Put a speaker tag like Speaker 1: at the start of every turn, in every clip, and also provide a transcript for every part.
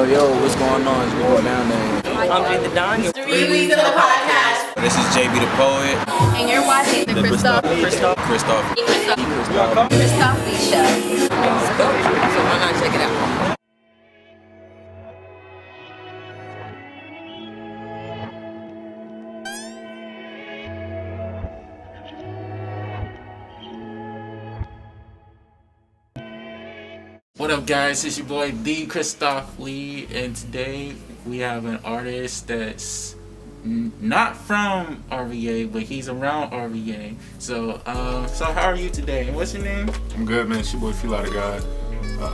Speaker 1: Yo, what's going on? It's going down there.
Speaker 2: I'm Jay the Don.
Speaker 3: 3 weeks of the podcast.
Speaker 1: This is JB the Poet.
Speaker 3: And you're watching the Christoph Lee Show.
Speaker 2: So why not check it out?
Speaker 4: What up, guys? It's your boy D Christoph Lee, and today we have an artist that's not from RVA, but he's around RVA. So how are you today? And what's your name?
Speaker 5: I'm good, man. It's your boy Feel Out of God,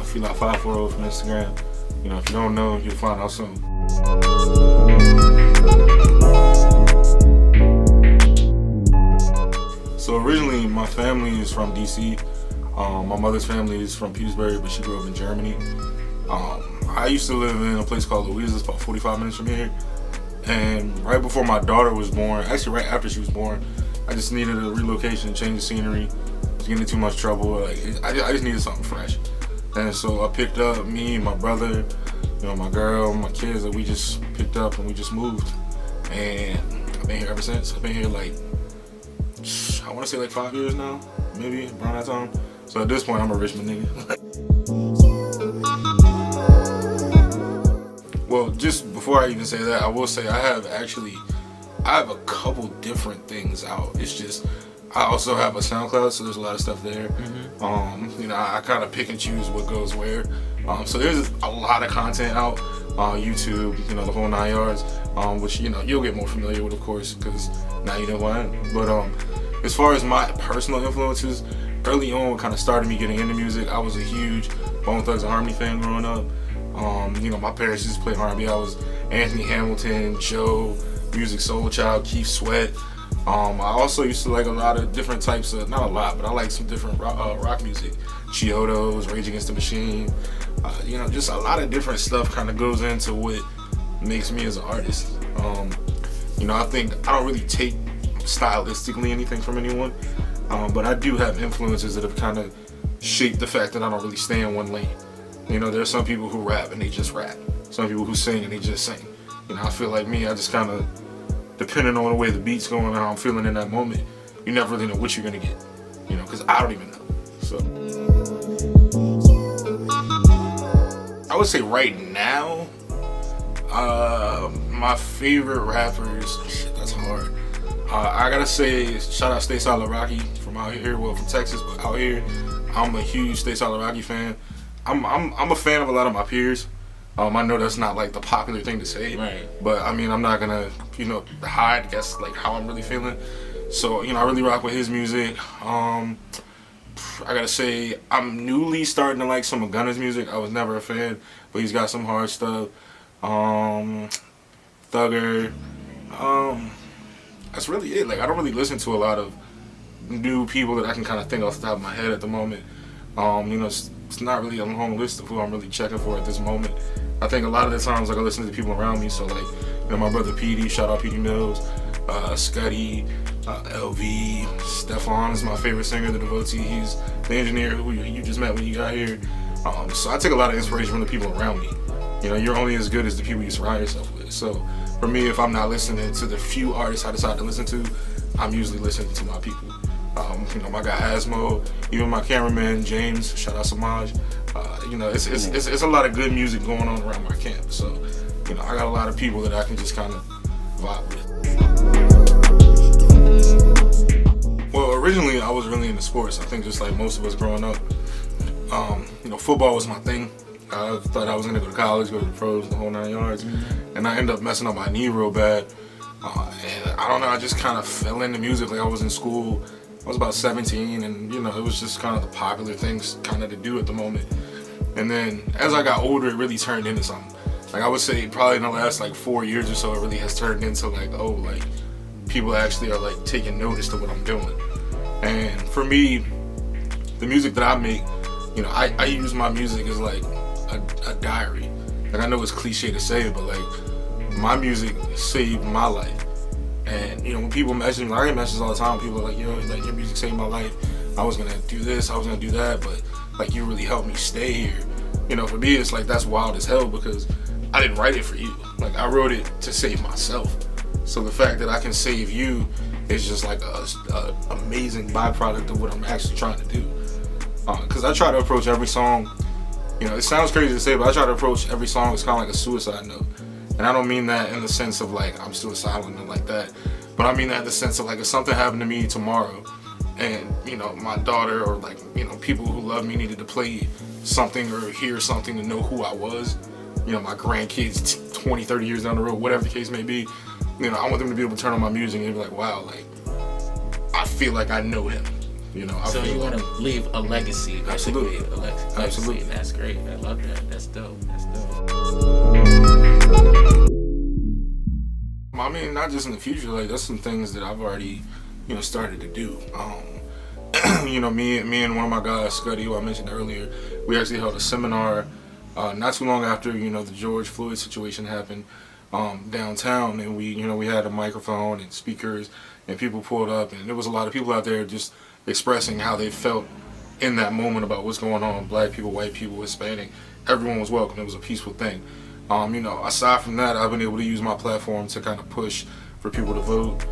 Speaker 5: Feel Out 540 from Instagram. You know, if you don't know, you'll find out soon. So originally, my family is from DC. My mother's family is from Petersburg, but she grew up in Germany. I used to live in a place called Louisa. It's about 45 minutes from here. And right before my daughter was born, actually right after she was born, I just needed a relocation, change the scenery. I was getting in too much trouble. I just needed something fresh. And so I picked up me, my brother, my girl, my kids, and we just picked up and we just moved. And I've been here ever since. I've been here I want to say 5 years now, maybe around that time. So at this point, I'm a Richmond nigga. Well, just before I even say that, I will say I have a couple different things out. It's just, I also have a SoundCloud, so there's a lot of stuff there. Mm-hmm. I kind of pick and choose what goes where. So there's a lot of content out on YouTube, the whole 9 yards, which, you'll get more familiar with, of course, because now you know who I am. But as far as my personal influences, early on, what kind of started me getting into music, I was a huge Bone Thugs-n-Harmony fan growing up. My parents used to play R&B. I was Anthony Hamilton, Joe, Music Soul Child, Keith Sweat. I also used to like a lot of different types of, not a lot, but I like some different rock music. Chiodos, Rage Against the Machine. Just a lot of different stuff kind of goes into what makes me as an artist. I think I don't really take stylistically anything from anyone. But I do have influences that have kind of shaped the fact that I don't really stay in one lane. There are some people who rap and they just rap. Some people who sing and they just sing. I feel like me, I just kind of, depending on the way the beat's going and how I'm feeling in that moment, you never really know what you're going to get. Because I don't even know. So I would say right now, my favorite rappers, shit, that's hard. I gotta say, shout out Stay Solid Rocky from out here, from Texas, but out here, I'm a huge Stay Solid Rocky fan. I'm a fan of a lot of my peers. I know that's not the popular thing to say,
Speaker 4: right?
Speaker 5: But I mean, I'm not gonna, hide, guess how I'm really feeling. So, I really rock with his music. I gotta say, I'm newly starting to like some of Gunna's music. I was never a fan, but he's got some hard stuff. Thugger. That's really it. I don't really listen to a lot of new people that I can kind of think off the top of my head at the moment. It's not really a long list of who I'm really checking for at this moment. I think a lot of the times, I listen to the people around me. So, my brother Petey, shout out Petey Mills, Scuddy, LV, Stefan is my favorite singer, the Devotee. He's the engineer who you just met when you got here. So I take a lot of inspiration from the people around me. You're only as good as the people you surround yourself with. So for me, if I'm not listening to the few artists I decide to listen to, I'm usually listening to my people. My guy Asmo, even my cameraman James, shout out Samaj. It's a lot of good music going on around my camp. So, I got a lot of people that I can just kind of vibe with. Well, originally I was really into sports. I think just like most of us growing up, football was my thing. I thought I was gonna go to college, go to the pros, the whole 9 yards, and I ended up messing up my knee real bad. And I don't know, I just kind of fell into music. I was in school, I was about 17, and it was just kind of the popular things kind of to do at the moment. And then as I got older, it really turned into something. I would say probably in the last 4 years or so, it really has turned into people actually are taking notice to what I'm doing. And for me, the music that I make, I use my music as a diary. I know it's cliche to say it, but my music saved my life. And when people message me, I get messages all the time. People are like, your music saved my life. I was gonna do this, I was gonna do that, but you really helped me stay here. For me, it's that's wild as hell, because I didn't write it for you. Like, I wrote it to save myself. So the fact that I can save you is just like a amazing byproduct of what I'm actually trying to do. Because I try to approach every song, you know, it sounds crazy to say, but I try to approach every song as kind of like a suicide note. And I don't mean that in the sense of like I'm suicidal and like that, but I mean that in the sense of like if something happened to me tomorrow and, you know, my daughter or like, you know, people who love me needed to play something or hear something to know who I was, you know, my grandkids 20, 30 years down the road, whatever the case may be, you know, I want them to be able to turn on my music and be like, wow, like, I feel like I know him, you know.
Speaker 4: So you want to leave a legacy, basically.
Speaker 5: Absolutely.
Speaker 4: Absolutely. That's great. I love that. That's dope. That's dope.
Speaker 5: I mean, not just in the future, like, that's some things that I've already, you know, started to do. You know, me and one of my guys, Scuddy, who I mentioned earlier, we actually held a seminar not too long after, you know, the George Floyd situation happened downtown, and we had a microphone and speakers, and people pulled up, and there was a lot of people out there just expressing how they felt in that moment about what's going on. Black people, white people, Hispanic, everyone was welcome. It was a peaceful thing. You know, aside from that, I've been able to use my platform to kind of push for people to vote,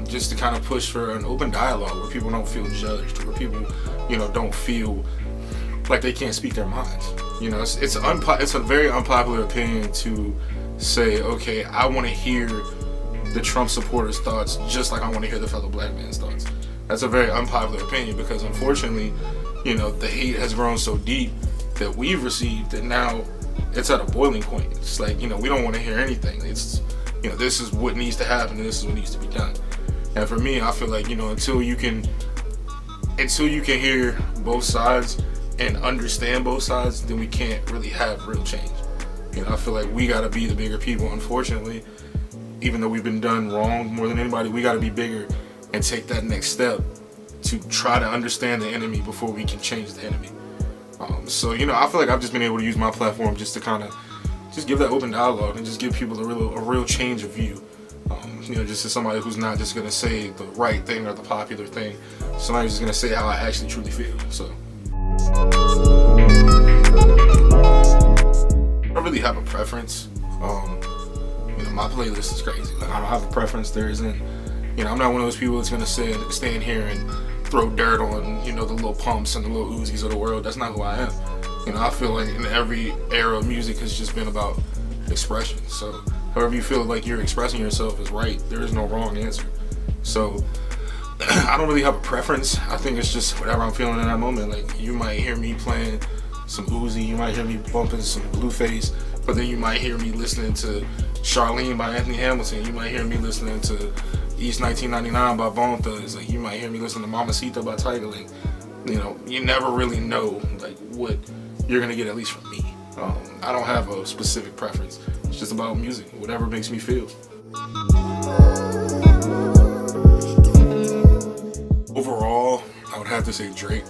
Speaker 5: just to kind of push for an open dialogue where people don't feel judged, where people, you know, don't feel like they can't speak their minds. You know, it's a very unpopular opinion to say, okay, I want to hear the Trump supporters' thoughts just like I want to hear the fellow black man's thoughts. That's a very unpopular opinion because unfortunately, you know, the hate has grown so deep that we've received that now it's at a boiling point. It's like, you know, we don't want to hear anything. It's, you know, this is what needs to happen and this is what needs to be done. And for me, I feel like, you know, until you can hear both sides and understand both sides, then we can't really have real change. You know, I feel like we gotta be the bigger people, unfortunately. Even though we've been done wrong more than anybody, we gotta be bigger and take that next step to try to understand the enemy before we can change the enemy. So, you know, I feel like I've just been able to use my platform just to kind of just give that open dialogue and just give people a real change of view. You know, just as somebody who's not just gonna say the right thing or the popular thing, somebody who's just gonna say how I actually truly feel. So I don't really have a preference. You know, my playlist is crazy. Like, I don't have a preference. There isn't. You know, I'm not one of those people that's gonna stand here and throw dirt on, you know, the Lil Pumps and the Lil Uzis of the world. That's not who I am. You know, I feel like in every era of music has just been about expression. So however you feel like you're expressing yourself is right. There is no wrong answer. So I don't really have a preference. I think it's just whatever I'm feeling in that moment. Like, you might hear me playing some Uzi, you might hear me bumping some Blueface, but then you might hear me listening to Charlene by Anthony Hamilton. You might hear me listening to East 1999 by Bone Thugs. Like, you might hear me listening to Mamacita by Tiger Link. You know, you never really know like what you're gonna get, at least from me. I don't have a specific preference. It's just about music, whatever makes me feel. Overall, I would have to say Drake.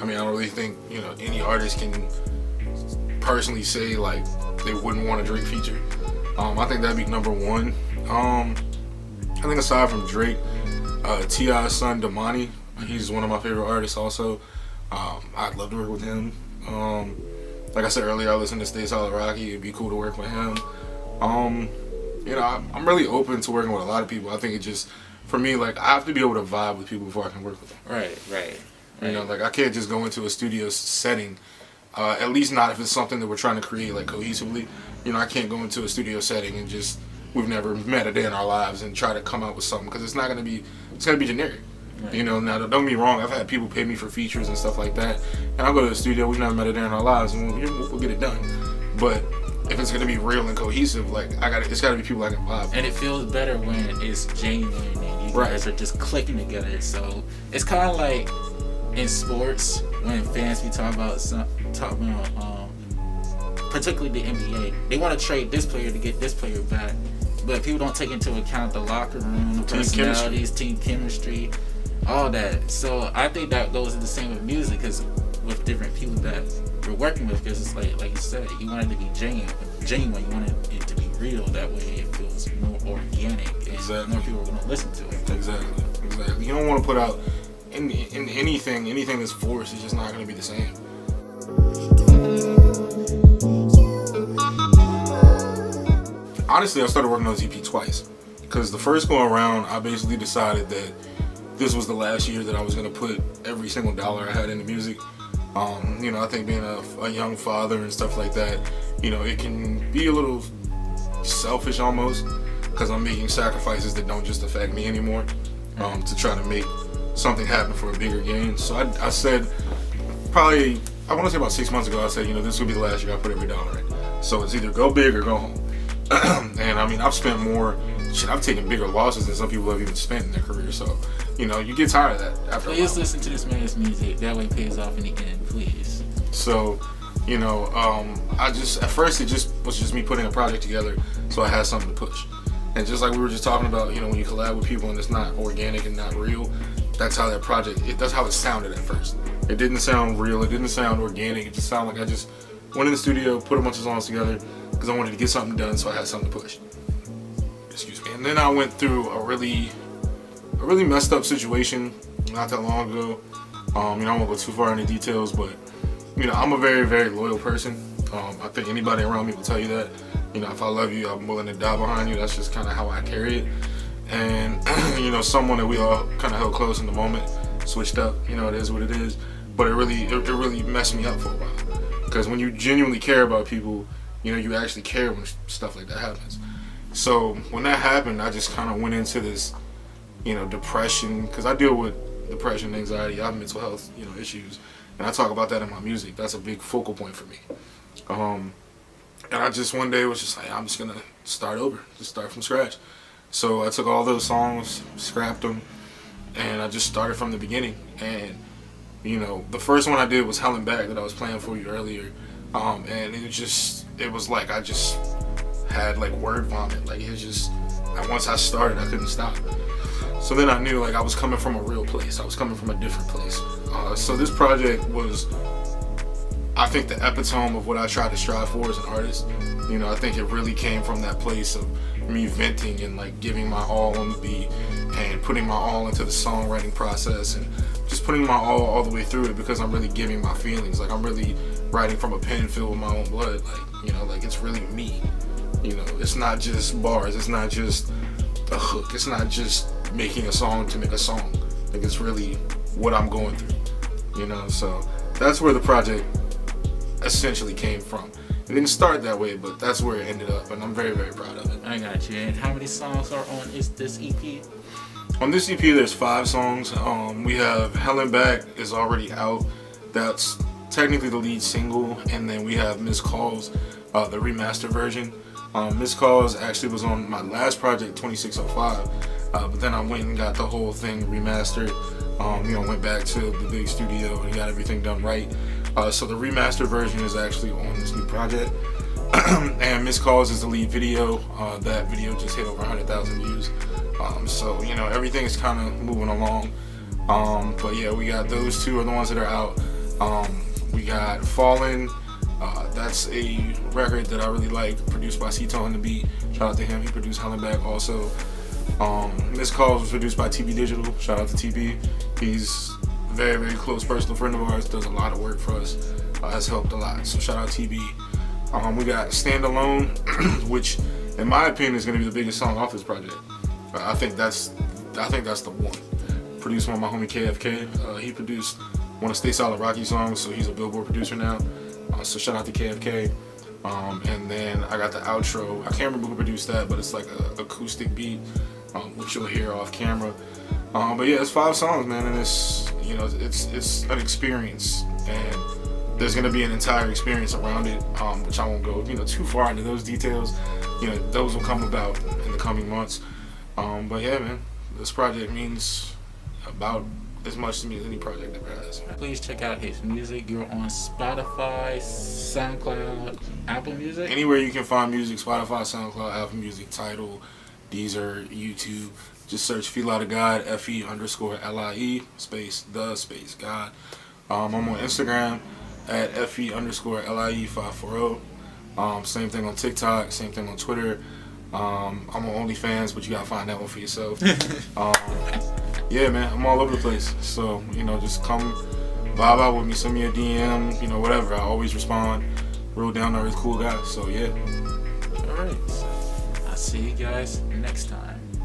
Speaker 5: I mean, I don't really think, you know, any artist can personally say like they wouldn't want a Drake feature. I think that'd be number one. I think aside from Drake, T.I.'s son Damani, he's one of my favorite artists also. I'd love to work with him. Like I said earlier, I listen to Stay Solid Rocky. It'd be cool to work with him. You know, I'm really open to working with a lot of people. I think it just, for me, like, I have to be able to vibe with people before I can work with them.
Speaker 4: Right.
Speaker 5: You know, like, I can't just go into a studio setting, at least not if it's something that we're trying to create, like, cohesively. You know, I can't go into a studio setting and just, we've never met a day in our lives and try to come out with something, because it's going to be generic. Right. You know, now don't get me wrong, I've had people pay me for features and stuff like that, and I'll go to the studio, we've never met a day in our lives, and we'll get it done. But if it's gonna be real and cohesive, like, it's gotta be people I can vibe.
Speaker 4: And it feels better when it's genuine and you guys are just clicking together. So it's kind of like in sports when fans be talking about particularly the NBA, they want to trade this player to get this player back, but people don't take into account the locker room, the personalities, team chemistry, all that. So I think that goes in the same with music, because with different people that we're working with, because it's like you said, you want it to be genuine, you want it to be real. That way it feels more organic, and more people are going to listen to it.
Speaker 5: Exactly. You don't want to put out in anything that's forced. It's just not going to be the same. honestly, I started working on this EP twice. Because the first go around, I basically decided that this was the last year that I was going to put every single dollar I had into music. You know, I think being a young father and stuff like that, you know, it can be a little selfish almost, because I'm making sacrifices that don't just affect me anymore, to try to make something happen for a bigger gain. So I said, probably, I want to say about 6 months ago, I said, you know, this will be the last year I put every dollar in. So it's either go big or go home. And I mean, I've spent more, I've taken bigger losses than some people have even spent in their career. So, you know, you get tired of that after a while.
Speaker 4: Please listen to this man's music. That way it pays off in the end, please.
Speaker 5: So, you know, at first it was just me putting a project together so I had something to push. And just like we were just talking about, you know, when you collab with people and it's not organic and not real, that's how that project, that's how it sounded at first. It didn't sound real, it didn't sound organic, it just sounded like I just went in the studio, put a bunch of songs together because I wanted to get something done so I had something to push. Excuse me. And then I went through a really messed up situation not that long ago. You know, I won't go too far into details, but, you know, I'm a very, very loyal person. I think anybody around me will tell you that. You know, if I love you, I'm willing to die behind you. That's just kind of how I carry it. And, you know, someone that we all kind of held close in the moment switched up. You know, it is what it is. But it really messed me up for a while. Because when you genuinely care about people, you know, you actually care when stuff like that happens. So when that happened, I just kind of went into this, you know, depression. Because I deal with depression, anxiety, I have mental health, you know, issues. And I talk about that in my music. That's a big focal point for me. And I just one day was just like, I'm just gonna start over, just start from scratch. So I took all those songs, scrapped them, and I just started from the beginning. And, you know, the first one I did was Helen Back that I was playing for you earlier. And it was like I just had like word vomit. Like once I started, I couldn't stop. So then I knew like I was coming from a real place. I was coming from a different place. So this project was, I think, the epitome of what I try to strive for as an artist. You know, I think it really came from that place of me venting and like giving my all on the beat and putting my all into the songwriting process and just putting my all the way through it, because I'm really giving my feelings. Like I'm really writing from a pen filled with my own blood. Like, you know, like it's really me. You know, it's not just bars. It's not just a hook. It's not just making a song to make a song. Like it's really what I'm going through. You know, so that's where the project essentially came from. It didn't start that way, but that's where it ended up, and I'm very, very proud of it.
Speaker 4: I got you. And how many songs are on this EP?
Speaker 5: On this EP, there's 5 songs. We have Helen Back is already out. That's technically the lead single, and then we have Miss Calls, the remastered version. Miss Calls actually was on my last project, 2605, but then I went and got the whole thing remastered. You know, went back to the big studio and got everything done right. So the remastered version is actually on this new project. And Miss Calls is the lead video. That video just hit over 100,000 views. So, you know, everything is kind of moving along. But yeah, we got those 2 are the ones that are out. We got Fallen. That's a record that I really like, produced by Cito on the beat. Shout out to him. He produced Helen Back also. Miss Calls was produced by TB Digital. Shout out to TB. He's a very, very close personal friend of ours. Does a lot of work for us. Has helped a lot. So shout out TB. We got Stand Alone, which in my opinion is going to be the biggest song off this project. I think that's the one. Produced by my homie KFK. He produced one of Stay Solid Rocky songs, so he's a Billboard producer now. So shout out to KFK. And then I got the outro. I can't remember who produced that, but it's like an acoustic beat, which you'll hear off camera. But yeah, it's 5 songs, man, and it's, you know, it's an experience, and there's gonna be an entire experience around it, which I won't go, you know, too far into those details. You know, those will come about in the coming months. But yeah, man, this project means about as much to me as any project ever has.
Speaker 4: Please check out his music. You're on Spotify, SoundCloud, Apple Music.
Speaker 5: Anywhere you can find music, Spotify, SoundCloud, Apple Music, Tidal, Deezer, YouTube. Just search Feel Out of God, FE_LIE, space God. I'm on Instagram at FE_LIE540. Same thing on TikTok, same thing on Twitter. I'm on OnlyFans, but you gotta find that one for yourself. Yeah, man, I'm all over the place. So, you know, just come vibe out with me, send me a DM, you know, whatever. I always respond. Real down to earth, cool guy. So, yeah.
Speaker 4: All right. I see you guys next time.